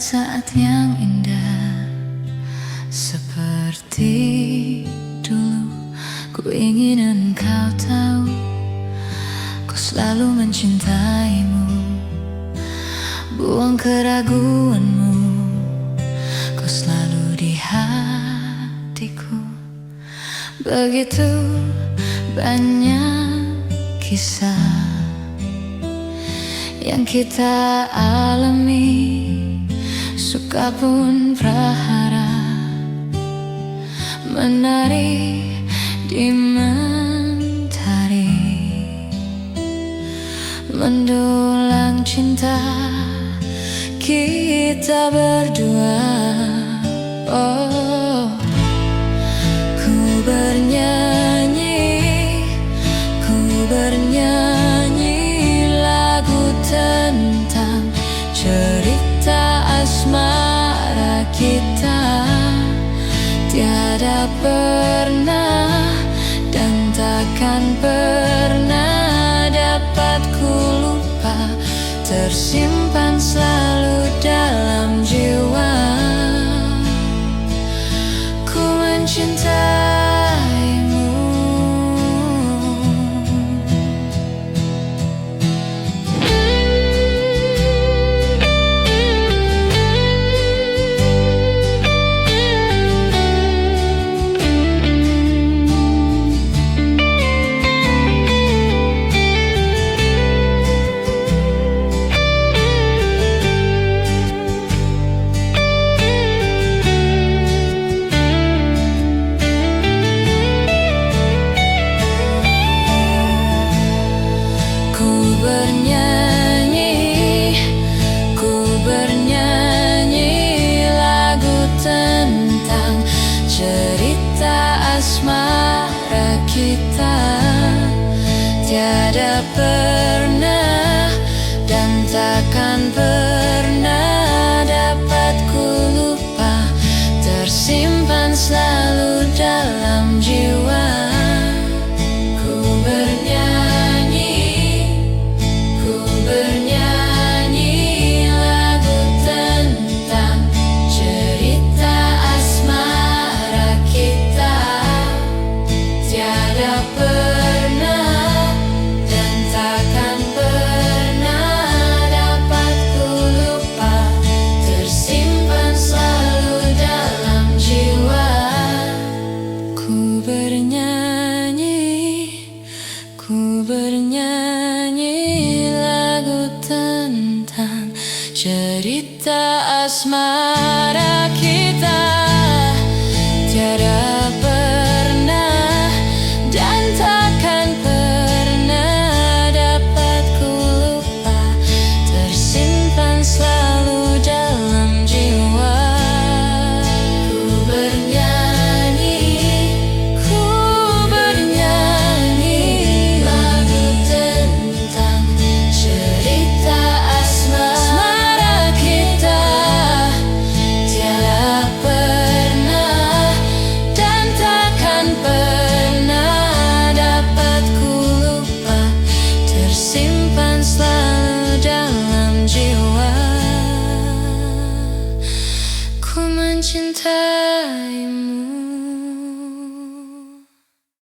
saat-saat yang indah seperti dulu. Ku ingin engkau tahu, ku selalu mencintaimu. Buang keraguanmu, kau selalu di hatiku. Begitu banyak kisah yang kita alami, suka pun prahara, menari di mentari, mendulang cinta kita berdua. Oh, ku bernyanyi lagu tentang cerita asmara kita. Tiada pernah dan takkan pernah dapat ku lupa, tersimpan selalu dalam jiwa. Ku mencintaimu. Bernyanyi lagu tentang cerita asmara kita. Tiada pernah dan takkan pernah dapat ku lupa, tersimpan selalu dalam jiwa. Ku bernyanyi lagu tentang cerita asmara kita. Tiada pernah dan takkan pernah dapat ku lupa, tersimpan selalu dalam jiwa. Ku mencintaimu.